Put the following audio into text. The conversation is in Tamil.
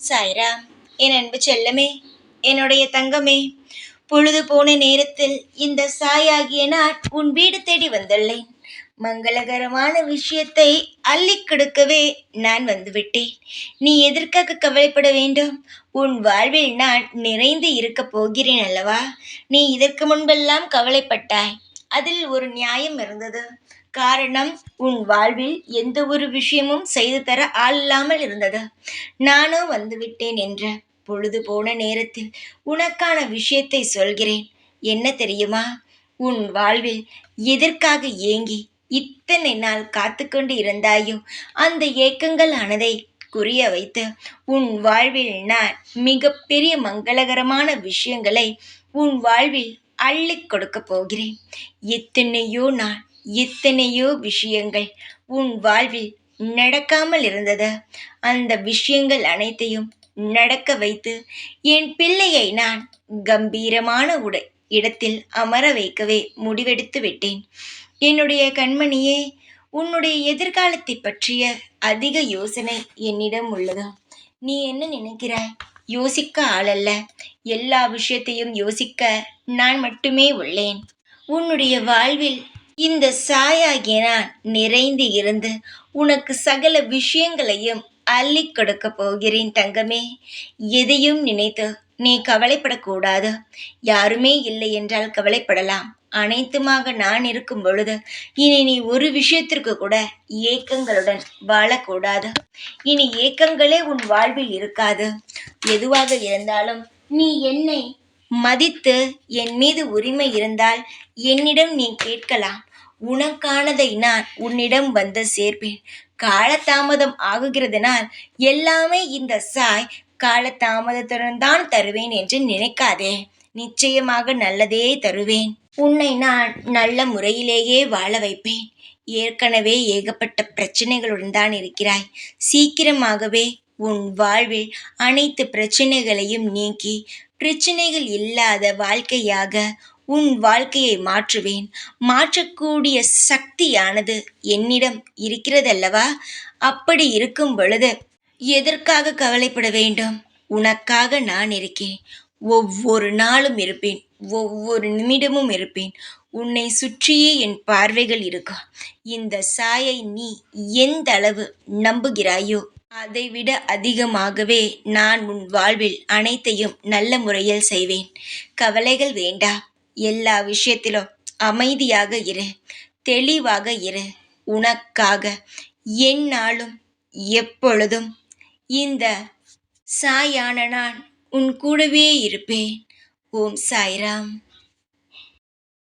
சாய்ராம், என் அன்பு செல்லமே, என்னுடைய தங்கமே, பொழுது போன நேரத்தில் இந்த சாயாகிய நான் உன் வீடு தேடி வந்துள்ளேன். மங்களகரமான விஷயத்தை அள்ளி கொடுக்கவே நான் வந்துவிட்டேன். நீ எதற்காக கவலைப்பட வேண்டும்? உன் வாழ்வில் நான் நிறைந்து இருக்கப் போகிறேன் அல்லவா? நீ இதற்கு முன்பெல்லாம் கவலைப்பட்டாய். அதில் ஒரு நியாயம் இருந்தது. காரணம், உன் வாழ்வில் எந்த ஒரு விஷயமும் செய்து தர ஆள் இல்லாமல் இருந்தது. நானோ வந்துவிட்டேன் என்ற பொழுது போன நேரத்தில் உனக்கான விஷயத்தை சொல்கிறேன். என்ன தெரியுமா? உன் வாழ்வில் எதற்காக ஏங்கி இத்தனை நாள் காத்து கொண்டு இருந்தாயோ, அந்த ஏக்கங்கள் ஆனதை குறிய வைத்து உன் வாழ்வில் நான் மிக பெரிய மங்களகரமான விஷயங்களை உன் வாழ்வில் அள்ளிக் கொடுக்க போகிறேன். எத்தனையோ நாள், எத்தனையோ விஷயங்கள் உன் வாழ்வில் நடக்காமல் இருந்தது. அந்த விஷயங்கள் அனைத்தையும் நடக்க வைத்து என் பிள்ளையை நான் கம்பீரமான இடத்தில் அமர வைக்கவே முடிவெடுத்து விட்டேன். என்னுடைய கண்மணியே, உன்னுடைய எதிர்காலத்தை பற்றிய அதிக யோசனை என்னிடம் உள்ளது. நீ என்ன நினைக்கிறாய்? யோசிக்க ஆளல்ல. எல்லா விஷயத்தையும் யோசிக்க நான் மட்டுமே உள்ளேன். உன்னுடைய வாழ்வில் இந்த சாயாகிய நான் நிறைந்து இருந்து உனக்கு சகல விஷயங்களையும் அள்ளி கொடுக்க போகிறேன் தங்கமே. எதையும் நினைத்து நீ கவலைப்படக்கூடாது. யாருமே இல்லை என்றால் கவலைப்படலாம். அனைத்துமாக நான் இருக்கும் பொழுது இனி நீ ஒரு விஷயத்திற்கு கூட ஏக்கங்களுடன் வாழக்கூடாது. இனி ஏக்கங்களே உன் வாழ்வில் இருக்காது. எதுவாக இருந்தாலும் நீ என்னை மதித்து என் மீது உரிமை இருந்தால் என்னிடம் நீ கேட்கலாம். உனக்கானதை நான் உன்னிடம் வந்து சேர்ப்பேன். காலதாமதம் ஆகுகிறதுனால் எல்லாமே இந்த சாய் காலதாமதத்துடன் தான் தருவேன் என்று நினைக்காதே. நிச்சயமாக நல்லதே தருவேன். உன்னை நான் நல்ல முறையிலேயே வாழ வைப்பேன். ஏற்கனவே ஏகப்பட்ட பிரச்சனைகளுடன் தான் இருக்கிறாய். சீக்கிரமாகவே உன் வாழ்வில் அனைத்து பிரச்சனைகளையும் நீக்கி பிரச்சனைகள் இல்லாத வாழ்க்கையாக உன் வாழ்க்கையை மாற்றுவேன். மாற்றக்கூடிய சக்தியானது என்னிடம் இருக்கிறதல்லவா? அப்படி இருக்கும் பொழுது எதற்காக கவலைப்பட வேண்டும்? உனக்காக நான் இருக்கேன். ஒவ்வொரு நாளும் இருப்பேன். ஒவ்வொரு நிமிடமும் இருப்பேன். உன்னை சுற்றியே என் பார்வைகள் இருக்கும். இந்த சாயை நீ எந்த அளவு நம்புகிறாயோ அதைவிட அதிகமாகவே நான் உன் வாழ்வில் அனைத்தையும் நல்ல முறையில் செய்வேன். கவலைகள் வேண்டாம். எல்லா விஷயத்திலும் அமைதியாக இரு. தெளிவாக இரு. உனக்காக எந்நாளும் எப்பொழுதும் இந்த சாயான நான் உன் கூடவே இருப்பேன். ஓம் சாய்ராம்.